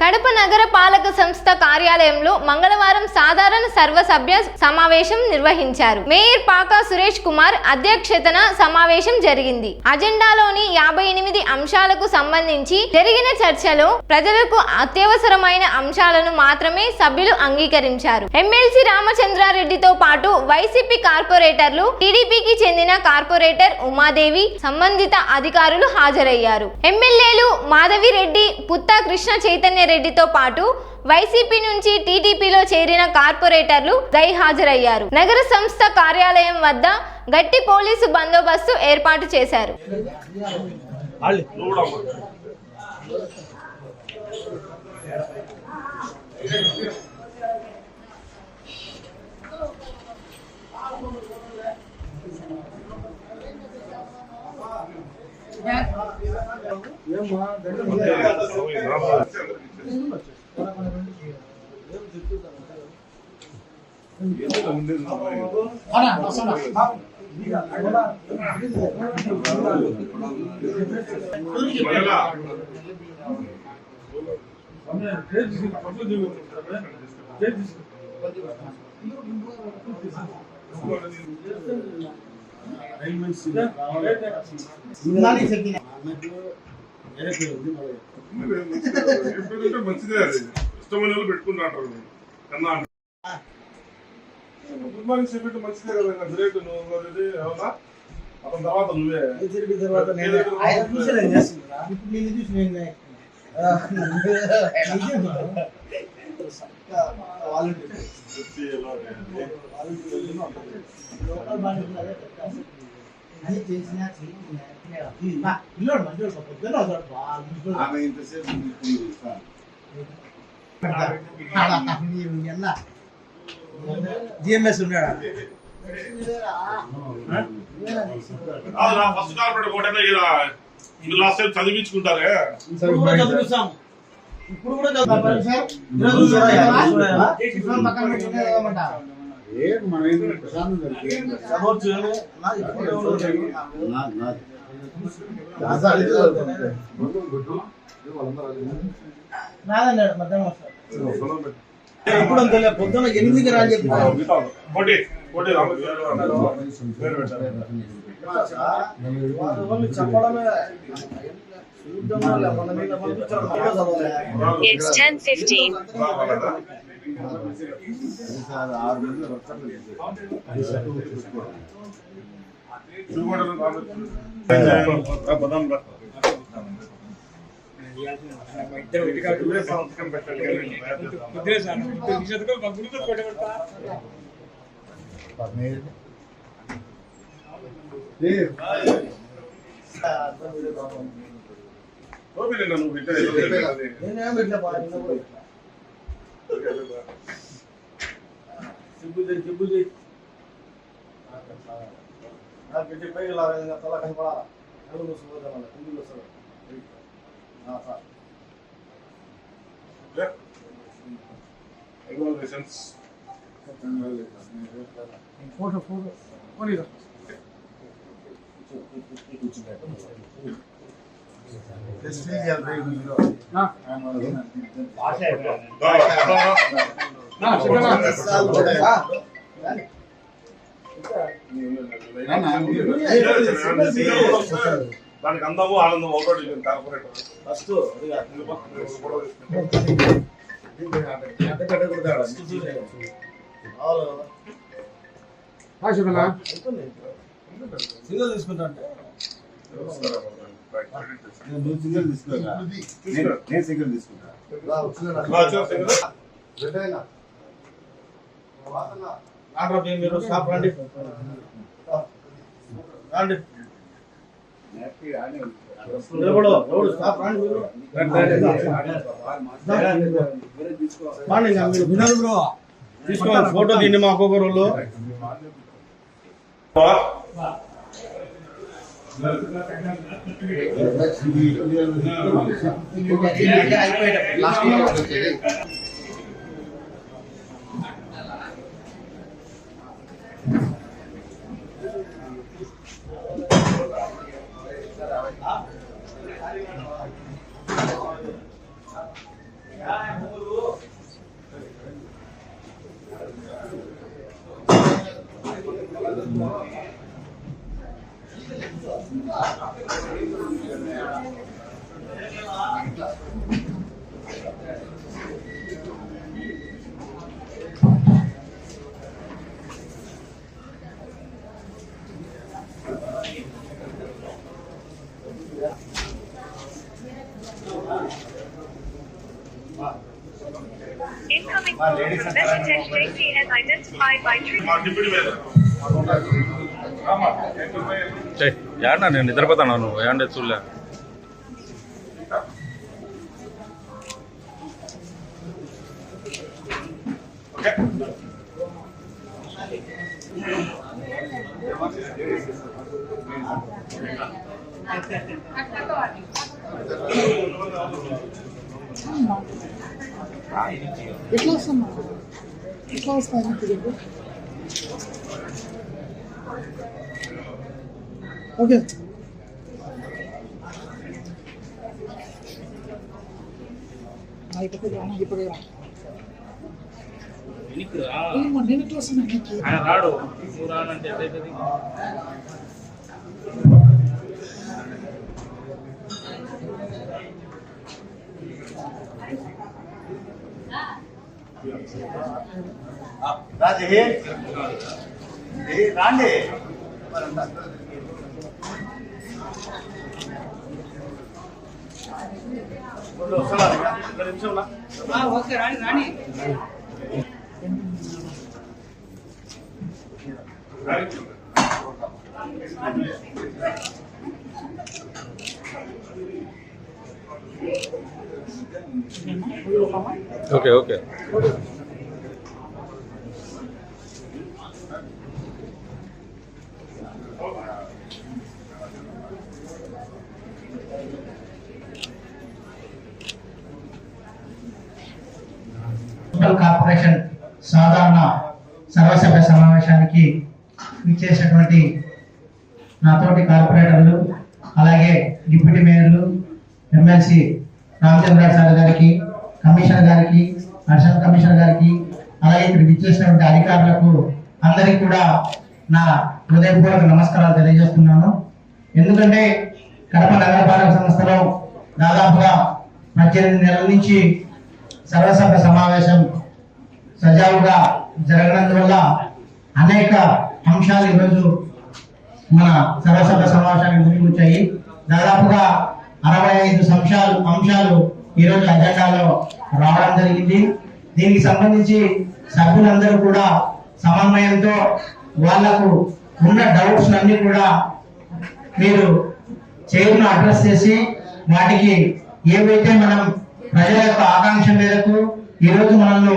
కడప నగర పాలక సంస్థ కార్యాలయంలో మంగళవారం సాధారణ సర్వసభ్య సమావేశం నిర్వహించారు. మేయర్ పాకా సురేష్ కుమార్ అధ్యక్షతన సమావేశం జరిగింది. అజెండాలోని 58 అంశాలకు సంబంధించి జరిగిన చర్చలో ప్రజలకు అత్యవసరమైన అంశాలను మాత్రమే సభ్యులు అంగీకరించారు. ఎమ్మెల్సీ రామచంద్రారెడ్డితో పాటు వైసీపీ కార్పొరేటర్లు, టీడీపీకి చెందిన కార్పొరేటర్ ఉమాదేవి, సంబంధిత అధికారులు హాజరయ్యారు. ఎమ్మెల్యేలు మాధవిరెడ్డి, పుత్తా కృష్ణ చైతన్య రెడ్డితో పాటు వైసీపీ నుంచి టీడీపీలో చేరిన కార్పొరేటర్లు హాజరయ్యారు. నగర సంస్థ కార్యాలయం వద్ద గట్టి పోలీసు బందోబస్తు ఏర్పాటు చేశారు. మంచిదే ఇష్టమైన వాళ్ళు పెట్టుకుంటారు. గుడ్ మార్నింగ్ చెప్పి మంచిదే కదా. గ్రేట్ నువ్వు అవునా? అతని తర్వాత నువ్వే జిఎంఎస్ ఉన్నాడా? ఫస్ట్ కార్పొరేట్ ఒకటైనా లాస్ట్ టైం చదివించుకుంటారే. ఇప్పుడు కూడా రాదన్నాడు మధ్యాహ్నం వస్తారు. ఇప్పుడు అంత పొద్దున 8కి రా చెప్పి చెప్పడమే. It's 10:15. దానికి అందము ఆనందం ఒకటి కార్పొరేటర్ ఫస్ట్ సింగల్ తీసుకుంటా. నువ్వు సింగల్ తీసుకోరా? నేను సింగల్ తీసుకుంటా. మీరు స్టాప్ రండి రండి. స్టాప్ రండి మీరు తీసుకోవాలి. ఫోటో తిండి మా ఒక్కొక్క రోజు Incoming call from message HJC as identified by tree. మా డిప్యూటీ మేయర్ రామా యాడ నేను నిద్రపోతాను నువ్వు ఏండే చూడలే ఓకే ఎట్లా వస్తున్నా ఎట్లా వస్తాను చెప్పు ఓకే ఇప్పుడు నేను ఎట్లా వస్తున్నా రాడు రాజే రాండి ఓకే రాణి రాణి ఓకే ఓకే మున్సిపల్ కార్పొరేషన్ సాధారణ సర్వసభ్య సమావేశానికి ఇచ్చేసినటువంటి నాతోటి కార్పొరేటర్లు అలాగే డిప్యూటీ మేయర్లు ఎమ్మెల్సీ రామచంద్ర సార్ గారికి కమిషనర్ గారికి అడిషనల్ కమిషనర్ గారికి అలాగే ఇక్కడ ఇచ్చేసినటువంటి అధికారులకు అందరికీ కూడా నా హృదయపూర్వక నమస్కారాలు తెలియజేస్తున్నాను. ఎందుకంటే కడప నగరపాలక సంస్థలో దాదాపుగా 18 నెలల నుంచి సర్వసభ్య సమావేశం సజావుగా జరగనందువల్ల అనేక అంశాలు ఈరోజు మన సర్వసభ్య సమావేశానికి ముందుకు వచ్చాయి. దాదాపుగా 65 అంశాలు ఈరోజు అజెండాలో రావడం జరిగింది. దీనికి సంబంధించి సభ్యులందరూ కూడా సమన్వయంతో వాళ్లకు ఉన్న డౌట్స్ అన్ని కూడా మీరు చైర్ను అడ్రస్ చేసి వాటికి ఏవైతే మనం ప్రజల యొక్క ఆకాంక్ష మేరకు ఈ రోజు మనల్ని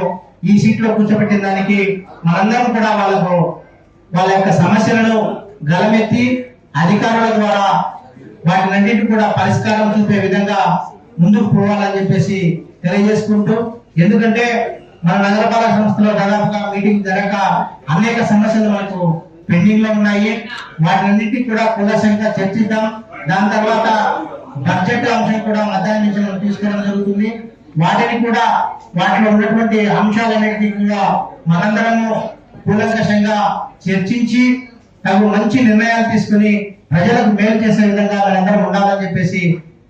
ఈ సీట్లో కూర్చోబెట్టిన దానికి మనందరం కూడా వాళ్ళ యొక్క సమస్యలను గలమెత్తి అధికారుల ద్వారా వాటినన్నింటి కూడా పరిష్కారం చూపే విధంగా ముందుకు పోవాలని చెప్పేసి తెలియజేసుకుంటూ, ఎందుకంటే మన నగరపాలక సంస్థలో దాదాపుగా మీటింగ్ జరగక అనేక సమస్యలు మనకు పెండింగ్ లో ఉన్నాయి. వాటినన్నింటినీ కూడా కూలంకషంగా చర్చిద్దాం. దాని తర్వాత బడ్జెట్ అంశం కూడా మధ్యాహ్నం నుంచి మనం తీసుకోవడం జరుగుతుంది. వాటిని కూడా వాటిలో ఉన్నటువంటి అంశాలన్నింటినీ కూడా మనందరము కూలంకషంగా చర్చించి తగు మంచి నిర్ణయాలు తీసుకుని ప్రజలకు మేలు చేసే విధంగా మనందరం ఉండాలని చెప్పేసి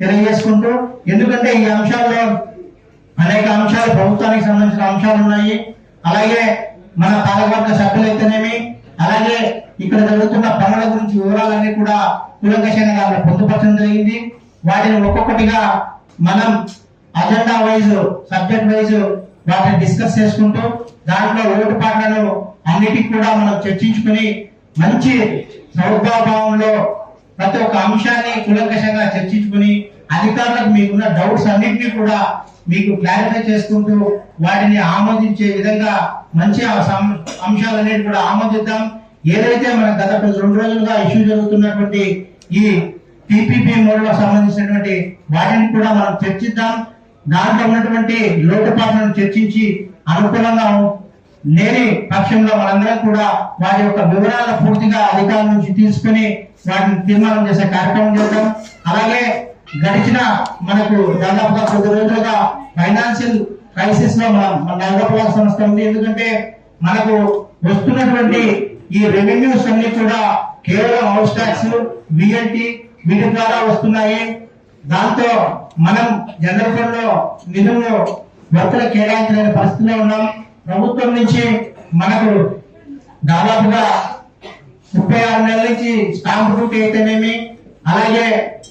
తెలియజేసుకుంటూ, ఎందుకంటే ఈ అంశాల్లో అనేక అంశాలు ప్రభుత్వానికి సంబంధించిన అంశాలు ఉన్నాయి. అలాగే మన పాలకవర్గ సభ్యులైతేనేమి, అలాగే ఇక్కడ జరుగుతున్న పనుల గురించి వివరాలన్నీ కూడా కూలంకషంగా పొందుపరచడం జరిగింది. వాటిని ఒక్కొక్కటిగా మనం అజెండా వైజ్ సబ్జెక్ట్ వైజ్ వాటిని డిస్కస్ చేసుకుంటూ దాంట్లో లోటుపాట్లను అన్నిటికీ కూడా మనం చర్చించుకుని మంచి సౌభావంలో ప్రతి ఒక్క అంశాన్ని కూలంకషంగా చర్చించుకుని అధికారులకు మీకున్న డౌట్స్ అన్నింటినీ కూడా మీకు క్లారిఫై చేసుకుంటూ వాటిని ఆమోదించే విధంగా మంచి అంశాలన్నిటి కూడా ఆమోదిద్దాం. ఏదైతే మన గత 2 రోజులుగా ఇష్యూ జరుగుతున్నటువంటి ఈ టీపీపీ మోడ్ లో సంబంధించినటువంటి వాటిని కూడా మనం చర్చిద్దాం. దాంట్లో ఉన్నటువంటి లోటుపాట్లను చర్చించి అనుకూలంగా లేని పక్షంలో మనందరం కూడా వాటి యొక్క వివరాలను పూర్తిగా అధికారుల నుంచి తీసుకుని వాటిని తీర్మానం చేసే కార్యక్రమం చేద్దాం. అలాగే గడిచిన మనకు దాదాపుగా 10 రోజులుగా ఫైనాన్షియల్ క్రైసిస్ లో మన నగరపాలక సంస్థ ఉంది. ఎందుకంటే మనకు వస్తున్నటువంటి ఈ రెవెన్యూస్ అన్ని కూడా కేవలం హౌస్ ట్యాక్స్, విఎల్టీ వీటి ద్వారా వస్తున్నాయి. దాంతో మనం జనరల్ ఫండ్ లో నిధులు వర్తలు కేటాయించలేని పరిస్థితిలో ఉన్నాం. ప్రభుత్వం నుంచి మనకు దాదాపుగా 36 నెలల నుంచి స్టాంప్ డ్యూటీ అయితేనేమి, అలాగే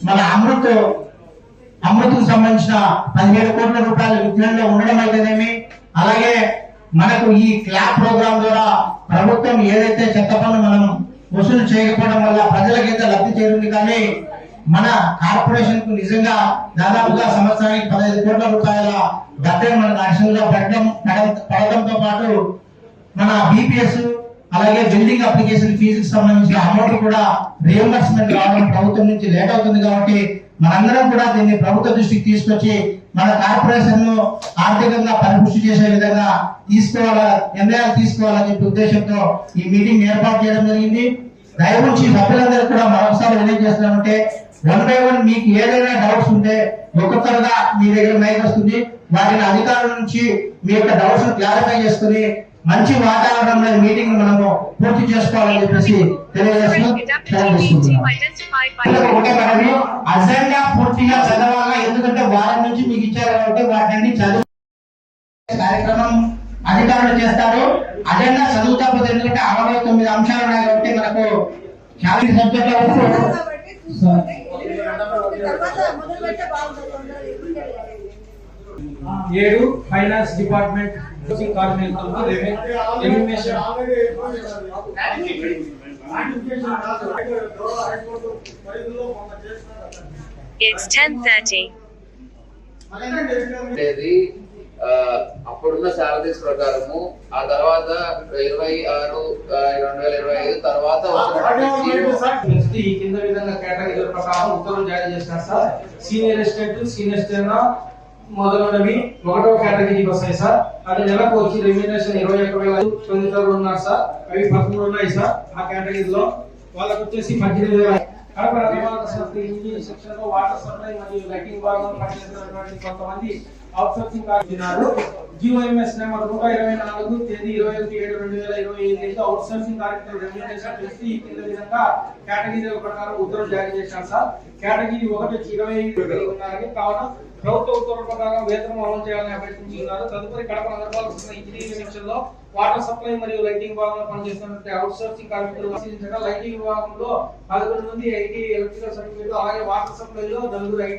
మన అమృతకు సంబంధించిన 17 కోట్ల రూపాయల విధులలో ఉండడం అయితేనేమి, అలాగే మనకు ఈ క్లాప్ ప్రోగ్రామ్ ద్వారా ప్రభుత్వం ఏదైతే చెత్త పన్ను మనం వసూలు చేయకపోవడం వల్ల ప్రజలకైతే లబ్ధి చేరింది, కానీ మన కార్పొరేషన్ కు నిజంగా దాదాపుగా సంవత్సరానికి 15 కోట్ల రూపాయల డబ్బే మనకు అడిషనల్ గా పడడంతో పాటు మన బీపీఎస్ అలాగే బిల్డింగ్ అప్లికేషన్ ఫీజుకి సంబంధించిన అమౌంట్ కూడా రియంబర్స్మెంట్ రావడం ప్రభుత్వం నుంచి లేట్ అవుతుంది. కాబట్టి మనందరం కూడా దీన్ని ప్రభుత్వ దృష్టికి తీసుకొచ్చి మన కార్పొరేషన్ ను ఆర్థికంగా పరిపుష్టి చేసే విధంగా నిర్ణయాలు తీసుకోవాలని చెప్పే ఉద్దేశంతో ఈ మీటింగ్ ఏర్పాటు చేయడం జరిగింది. దయవుంచి సభ్యులందరూ కూడా మరొకసారి తెలియజేస్తున్నామంటే 1 by 1 మీకు ఏదైనా డౌట్స్ ఉంటే ఒక్కొక్కరుగా మీ దగ్గర మైక్ వస్తుంది, వారిని అధికారుల నుంచి మీ యొక్క డౌట్స్ క్లారిఫై చేసుకుని మంచి వాతావరణంలో మీటింగ్ మనము పూర్తి చేసుకోవాలని చెప్పేసి తెలియజేస్తున్నాం. ఒకటే పడని అజెండా పూర్తిగా చదవాలా, ఎందుకంటే వారం నుంచి మీకు ఇచ్చారు కాబట్టి వాటిని చదువు కార్యక్రమం అధికారులు చేస్తారు. అజెండా చదువుతా పోతే ఎందుకంటే 69 అంశాలు ఉన్నాయి కాబట్టి మనకు చాలా సబ్జెక్ట్ 7 ఫైనాన్స్ డిపార్ట్మెంట్ కార్మికులకు రెమ్యునరేషన్ It's 10:30. అప్పుడున్న శాలరీస్ ప్రకారము ఆ తర్వాత 26/2025 తర్వాత ఈ కింద విధంగా కేటగిరీ ప్రకారం ఉత్తర్వులు జారీ చేస్తారు sir. Senior assistant, senior steno మొదలైనవి 1వ కేటగిరీకి వస్తాయి సార్. అది నెలకు వచ్చి రెమ్యునరేషన్ 21,000 పొందుతారు ఉన్నారు సార్. అవి 13 ఉన్నాయి సార్. ఆ కేటగిరీలో వాళ్ళకు వచ్చేసి 18,000. కడప రవాణా సంస్థ ఇంజనీరింగ్ సెక్షన్ లో వాటర్ సప్లై మరియు లైటింగ్ భాగంలో పనిచేస్తున్నటువంటి కొంతమంది అవుట్సోర్సింగ్ కార్మికులు జీఓఎంఎస్ నెంబర్ 124 తేదీ 21/7/2025 అవుట్సోర్సింగ్ కార్మికుల రెమ్యునరేషన్ చేసి ఈ కింద విధంగా కేటగిరీల ప్రకారం ఉత్తర్వులు జారీ చేశారు సార్. కేటగిరీ 1 వచ్చి 25 ఉన్నారని, కావున ప్రభుత్వ ఉత్తర్వుల ప్రకారం వేతనం అమలు చేయాలని అభ్యర్థించున్నారు. తదుపరి కడప నగరపాలక ఇంజనీరింగ్ సెక్షన్ లో వాటర్ సప్లై మరియు లైటింగ్ విభాగంలో పనిచేస్తున్న అవుట్సోర్సింగ్ కార్మికులు లైటింగ్ విభాగంలో 11 మంది ఐటీ ఎలక్ట్రికల్ సర్టిఫికేట్, అలాగే వాటర్ సప్లై లో 4 ఐటీ